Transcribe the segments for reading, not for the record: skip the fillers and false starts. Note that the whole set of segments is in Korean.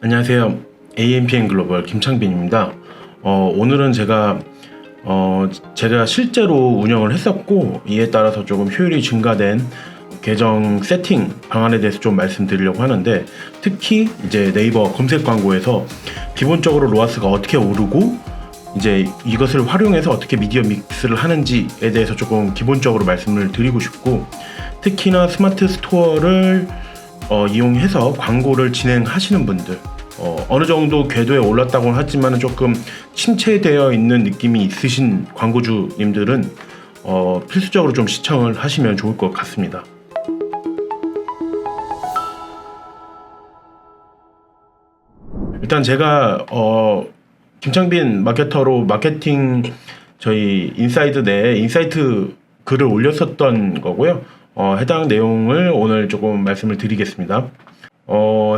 안녕하세요. AMPN 글로벌 김창빈입니다. 오늘은 제가 실제로 운영을 했었고 이에 따라서 조금 효율이 증가된 계정 세팅 방안에 대해서 좀 말씀드리려고 하는데, 특히 이제 네이버 검색 광고에서 기본적으로 로아스가 어떻게 오르고 이제 이것을 활용해서 어떻게 미디어 믹스를 하는지에 대해서 조금 기본적으로 말씀을 드리고 싶고, 특히나 스마트 스토어를 이용해서 광고를 진행하시는 분들, 어느 정도 궤도에 올랐다고는 하지만 조금 침체되어 있는 느낌이 있으신 광고주님들은 필수적으로 좀 시청을 하시면 좋을 것 같습니다. 일단 제가 김창빈 마케터로 마케팅 저희 인사이드 내 인사이트 글을 올렸었던 거고요. 해당 내용을 오늘 조금 말씀을 드리겠습니다.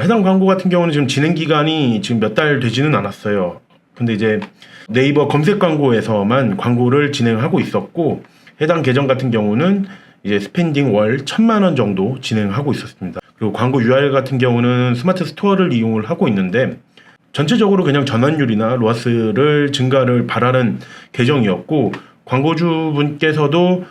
해당 광고 같은 경우는 지금 진행 기간이 지금 몇 달 되지는 않았어요. 근데 이제 네이버 검색 광고에서만 광고를 진행하고 있었고, 해당 계정 같은 경우는 이제 스펜딩 월 1,000만 원 정도 진행하고 있었습니다. 그리고 광고 URL 같은 경우는 스마트 스토어를 이용을 하고 있는데, 전체적으로 그냥 전환율이나 로아스를 증가를 바라는 계정이었고, 광고주분께서도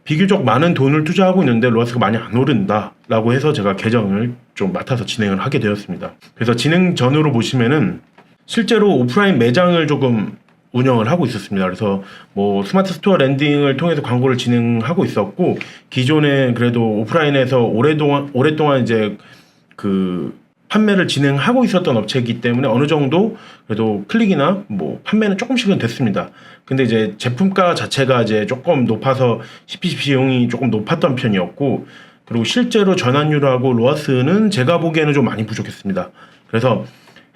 비교적 많은 돈을 투자하고 있는데 로아스가 많이 안 오른다 라고 해서 제가 계정을 좀 맡아서 진행을 하게 되었습니다. 그래서 진행 전으로 보시면은 실제로 오프라인 매장을 조금 운영을 하고 있었습니다. 그래서 뭐 스마트 스토어 랜딩을 통해서 광고를 진행하고 있었고, 기존에 그래도 오프라인에서 오랫동안 이제 그 판매를 진행하고 있었던 업체이기 때문에 어느 정도 그래도 클릭이나 뭐 판매는 조금씩은 됐습니다. 근데 이제 제품가 자체가 이제 조금 높아서 CPC 비용이 조금 높았던 편이었고, 그리고 실제로 전환율하고 로아스는 제가 보기에는 좀 많이 부족했습니다. 그래서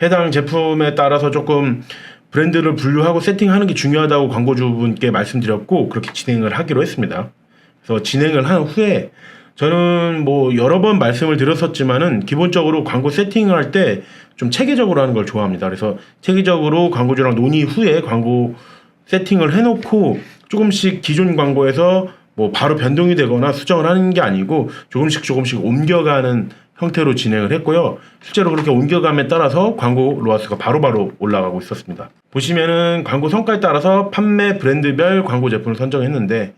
해당 제품에 따라서 조금 브랜드를 분류하고 세팅하는 게 중요하다고 광고주분께 말씀드렸고, 그렇게 진행을 하기로 했습니다. 그래서 진행을 한 후에 저는 뭐 여러 번 말씀을 드렸었지만은 기본적으로 광고 세팅을 할 때 좀 체계적으로 하는 걸 좋아합니다. 그래서 체계적으로 광고주랑 논의 후에 광고 세팅을 해놓고 조금씩 기존 광고에서 뭐 바로 변동이 되거나 수정을 하는 게 아니고 조금씩 옮겨가는 형태로 진행을 했고요. 실제로 그렇게 옮겨감에 따라서 광고 로아스가 바로바로 올라가고 있었습니다. 보시면은 광고 성과에 따라서 판매 브랜드별 광고 제품을 선정했는데,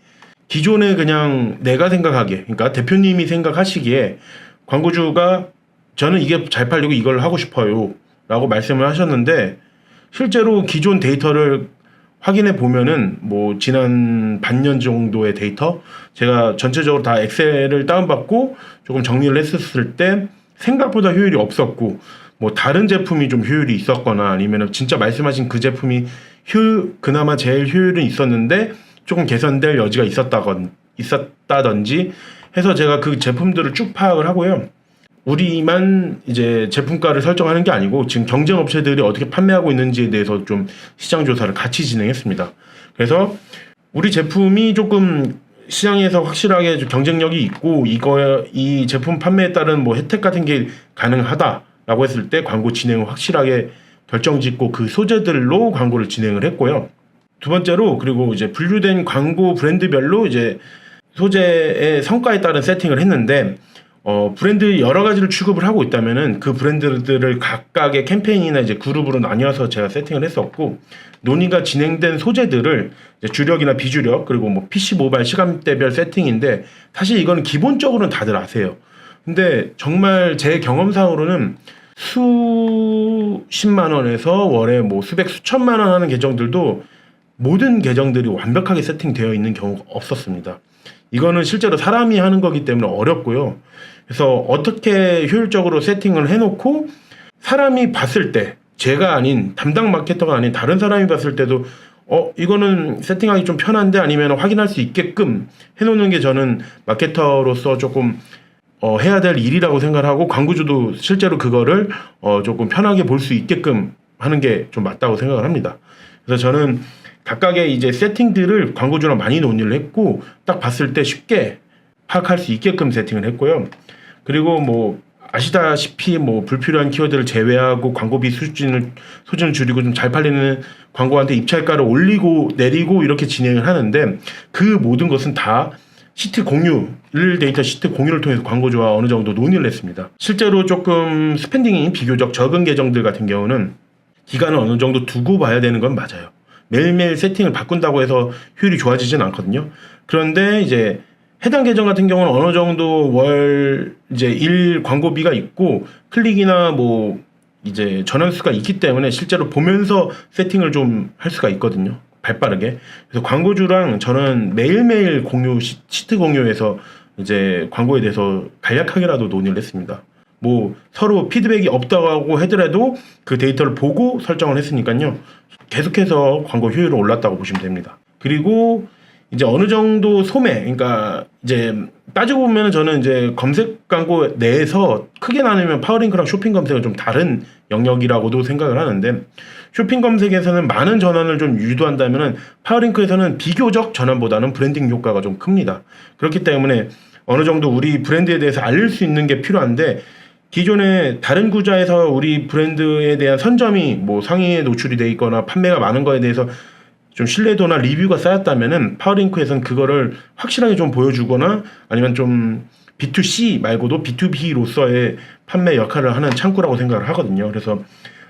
기존에 그냥 내가 생각하기에, 그러니까 대표님이 생각하시기에 광고주가 저는 이게 잘 팔리고 이걸 하고 싶어요 라고 말씀을 하셨는데, 실제로 기존 데이터를 확인해 보면은 뭐 지난 반년 정도의 데이터, 제가 전체적으로 다 엑셀을 다운받고 조금 정리를 했었을 때 생각보다 효율이 없었고, 뭐 다른 제품이 좀 효율이 있었거나 아니면 진짜 말씀하신 그 제품이 그나마 제일 효율은 있었는데 조금 개선될 여지가 있었다든지 해서 제가 그 제품들을 쭉 파악을 하고요. 우리만 이제 제품가를 설정하는 게 아니고 지금 경쟁 업체들이 어떻게 판매하고 있는지에 대해서 좀 시장 조사를 같이 진행했습니다. 그래서 우리 제품이 조금 시장에서 확실하게 좀 경쟁력이 있고 이 제품 판매에 따른 뭐 혜택 같은 게 가능하다라고 했을 때 광고 진행을 확실하게 결정짓고 그 소재들로 광고를 진행을 했고요. 두 번째로, 그리고 이제 분류된 광고 브랜드별로 이제 소재의 성과에 따른 세팅을 했는데, 브랜드 여러 가지를 취급을 하고 있다면은 그 브랜드들을 각각의 캠페인이나 이제 그룹으로 나뉘어서 제가 세팅을 했었고, 논의가 진행된 소재들을 이제 주력이나 비주력, 그리고 뭐 PC 모바일 시간대별 세팅인데, 사실 이거는 기본적으로는 다들 아세요. 근데 정말 제 경험상으로는 수십만 원에서 월에 뭐 수천만 원 하는 계정들도 모든 계정들이 완벽하게 세팅되어 있는 경우가 없었습니다. 이거는 실제로 사람이 하는 거기 때문에 어렵고요. 그래서 어떻게 효율적으로 세팅을 해놓고 사람이 봤을 때, 제가 아닌 담당 마케터가 아닌 다른 사람이 봤을 때도 이거는 세팅하기 좀 편한데 아니면 확인할 수 있게끔 해놓는 게 저는 마케터로서 조금 해야 될 일이라고 생각하고, 광고주도 실제로 그거를 조금 편하게 볼 수 있게끔 하는 게 좀 맞다고 생각을 합니다. 그래서 저는 각각의 이제 세팅들을 광고주랑 많이 논의를 했고, 딱 봤을 때 쉽게 파악할 수 있게끔 세팅을 했고요. 그리고 뭐 아시다시피 뭐 불필요한 키워드를 제외하고 광고비 수준을 줄이고 좀 잘 팔리는 광고한테 입찰가를 올리고 내리고 이렇게 진행을 하는데, 그 모든 것은 다 시트 공유, 데이터 시트 공유를 통해서 광고주와 어느 정도 논의를 했습니다. 실제로 조금 스pen딩이 비교적 적은 계정들 같은 경우는 기간을 어느 정도 두고 봐야 되는 건 맞아요. 매일매일 세팅을 바꾼다고 해서 효율이 좋아지진 않거든요. 그런데 이제 해당 계정 같은 경우는 어느 정도 월 이제 일 광고비가 있고 클릭이나 뭐 이제 전환수가 있기 때문에 실제로 보면서 세팅을 좀 할 수가 있거든요. 발빠르게. 그래서 광고주랑 저는 매일매일 시트 공유해서 이제 광고에 대해서 간략하게라도 논의를 했습니다. 뭐 서로 피드백이 없다고 하더라도 그 데이터를 보고 설정을 했으니까요. 계속해서 광고 효율은 올랐다고 보시면 됩니다. 그리고 이제 어느 정도 소매, 그러니까 이제 따지고 보면 저는 이제 검색 광고 내에서 크게 나누면 파워링크랑 쇼핑 검색은 좀 다른 영역이라고도 생각을 하는데, 쇼핑 검색에서는 많은 전환을 좀 유도한다면은 파워링크에서는 비교적 전환보다는 브랜딩 효과가 좀 큽니다. 그렇기 때문에 어느 정도 우리 브랜드에 대해서 알릴 수 있는 게 필요한데, 기존에 다른 구자에서 우리 브랜드에 대한 선점이 뭐 상위에 노출이 돼 있거나 판매가 많은 거에 대해서 좀 신뢰도나 리뷰가 쌓였다면은 파워링크에서는 그거를 확실하게 좀 보여주거나 아니면 좀 B2C 말고도 B2B로서의 판매 역할을 하는 창구라고 생각을 하거든요. 그래서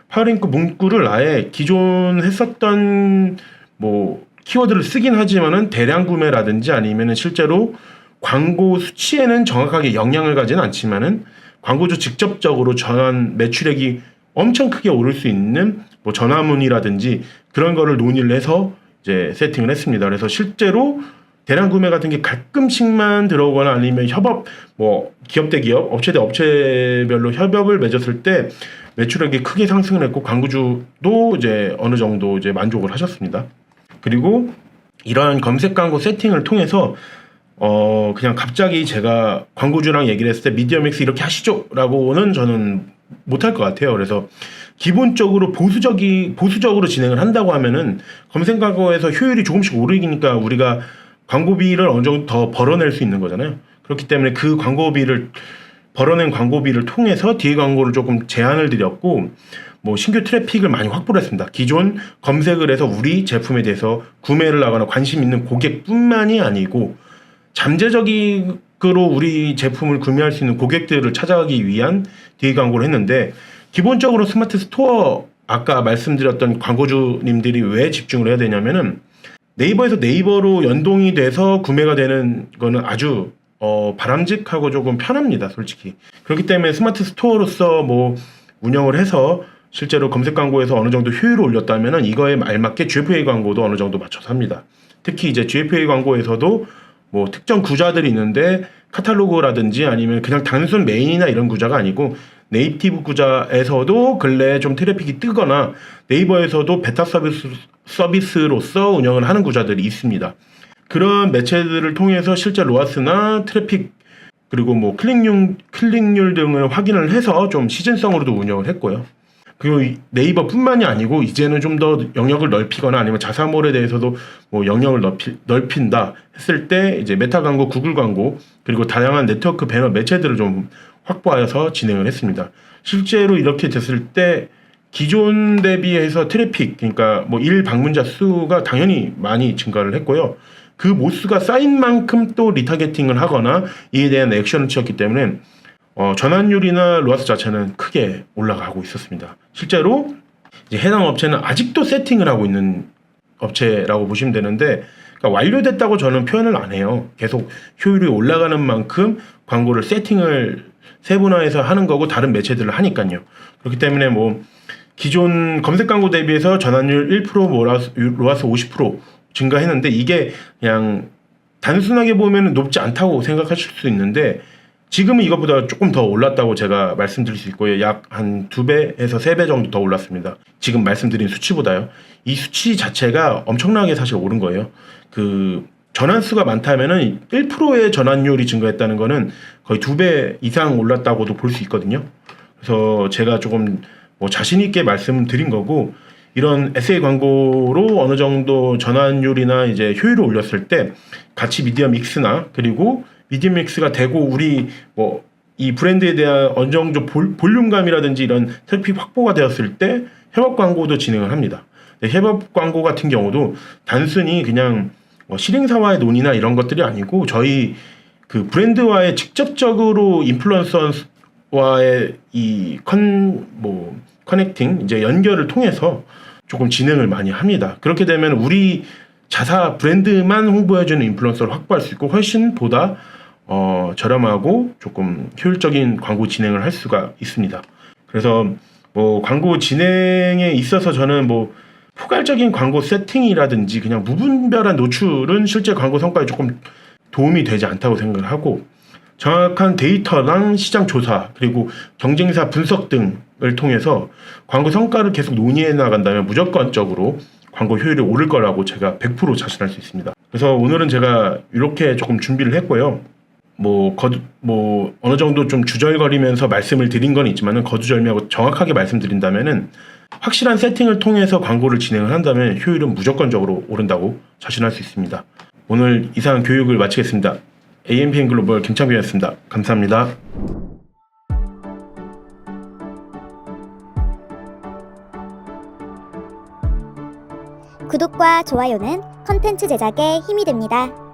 파워링크 문구를 아예 기존 했었던 뭐 키워드를 쓰긴 하지만은 대량 구매라든지 아니면은 실제로 광고 수치에는 정확하게 영향을 가지는 않지만은 광고주 직접적으로 전환 매출액이 엄청 크게 오를 수 있는 뭐 전화문이라든지 그런 거를 논의를 해서 이제 세팅을 했습니다. 그래서 실제로 대량 구매 같은 게 가끔씩만 들어오거나 아니면 협업, 뭐 기업 대 기업, 업체 대 업체별로 협업을 맺었을 때 매출액이 크게 상승을 했고 광고주도 이제 어느 정도 이제 만족을 하셨습니다. 그리고 이러한 검색 광고 세팅을 통해서 그냥 갑자기 제가 광고주랑 얘기를 했을 때 미디어 믹스 이렇게 하시죠 라고는 저는 못할 것 같아요. 그래서 기본적으로 보수적으로 진행을 한다고 하면은 검색 광고에서 효율이 조금씩 오르니까 우리가 광고비를 어느 정도 더 벌어낼 수 있는 거잖아요. 그렇기 때문에 그 벌어낸 광고비를 통해서 뒤에 광고를 조금 제한을 드렸고, 뭐 신규 트래픽을 많이 확보를 했습니다. 기존 검색을 해서 우리 제품에 대해서 구매를 하거나 관심 있는 고객뿐만이 아니고 잠재적으로 우리 제품을 구매할 수 있는 고객들을 찾아가기 위한 뒤에 광고를 했는데, 기본적으로 스마트 스토어 아까 말씀드렸던 광고주님들이 왜 집중을 해야 되냐면은 네이버에서 네이버로 연동이 돼서 구매가 되는 거는 아주 바람직하고 조금 편합니다, 솔직히. 그렇기 때문에 스마트 스토어로서 뭐 운영을 해서 실제로 검색 광고에서 어느 정도 효율을 올렸다면은 이거에 알맞게 GFA 광고도 어느 정도 맞춰서 합니다. 특히 이제 GFA 광고에서도 뭐 특정 구자들이 있는데 카탈로그라든지 아니면 그냥 단순 메인이나 이런 구자가 아니고 네이티브 구자에서도 근래에 좀 트래픽이 뜨거나 네이버에서도 베타 서비스로서 운영을 하는 구자들이 있습니다. 그런 매체들을 통해서 실제 로아스나 트래픽 그리고 뭐 클릭률 등을 확인을 해서 좀 시즌성으로도 운영을 했고요. 그리고 네이버뿐만이 아니고 이제는 좀 더 영역을 넓히거나 아니면 자사몰에 대해서도 뭐 영역을 넓힌다 했을 때 이제 메타 광고, 구글 광고 그리고 다양한 네트워크 배너 매체들을 좀 확보하여서 진행을 했습니다. 실제로 이렇게 됐을 때 기존 대비해서 트래픽, 그러니까 뭐 일 방문자 수가 당연히 많이 증가를 했고요. 그 모수가 쌓인 만큼 또 리타게팅을 하거나 이에 대한 액션을 취했기 때문에 전환율이나 로아스 자체는 크게 올라가고 있었습니다. 실제로 이제 해당 업체는 아직도 세팅을 하고 있는 업체라고 보시면 되는데, 그러니까 완료됐다고 저는 표현을 안 해요. 계속 효율이 올라가는 만큼 광고를 세팅을 세분화해서 하는 거고 다른 매체들을 하니까요. 그렇기 때문에 뭐 기존 검색 광고 대비해서 전환율 1%, 로아스 50% 증가했는데 이게 그냥 단순하게 보면 높지 않다고 생각하실 수 있는데 지금은 이것보다 조금 더 올랐다고 제가 말씀드릴 수 있고요. 약 한 2배에서 3배 정도 더 올랐습니다. 지금 말씀드린 수치보다요. 이 수치 자체가 엄청나게 사실 오른 거예요. 그 전환수가 많다면은 1%의 전환율이 증가했다는 거는 거의 2배 이상 올랐다고도 볼 수 있거든요. 그래서 제가 조금 뭐 자신 있게 말씀드린 거고, 이런 SA 광고로 어느 정도 전환율이나 이제 효율을 올렸을 때 같이 미디어 믹스나 그리고 미디어 믹스가 되고 우리 뭐 이 브랜드에 대한 어느 정도 볼륨감이라든지 이런 트래픽 확보가 되었을 때 협업 광고도 진행을 합니다. 협업 광고 같은 경우도 단순히 그냥 실행사와의 논의나 이런 것들이 아니고 저희 그 브랜드와의 직접적으로 인플루언서와의 커넥팅 이제 연결을 통해서 조금 진행을 많이 합니다. 그렇게 되면 우리 자사 브랜드만 홍보해주는 인플루언서를 확보할 수 있고 훨씬 보다 저렴하고 조금 효율적인 광고 진행을 할 수가 있습니다. 그래서 광고 진행에 있어서 저는 포괄적인 광고 세팅이라든지 그냥 무분별한 노출은 실제 광고 성과에 조금 도움이 되지 않다고 생각을 하고, 정확한 데이터랑 시장 조사 그리고 경쟁사 분석 등을 통해서 광고 성과를 계속 논의해 나간다면 무조건적으로 광고 효율이 오를 거라고 제가 100% 자신할 수 있습니다. 그래서 오늘은 제가 이렇게 조금 준비를 했고요. 어느 정도 좀 주절거리면서 말씀을 드린 건 있지만은 거두절미하고 정확하게 말씀드린다면은 확실한 세팅을 통해서 광고를 진행을 한다면 효율은 무조건적으로 오른다고 자신할 수 있습니다. 오늘 이상 교육을 마치겠습니다. AMPM 글로벌 김창빈이었습니다. 감사합니다. 구독과 좋아요는 컨텐츠 제작에 힘이 됩니다.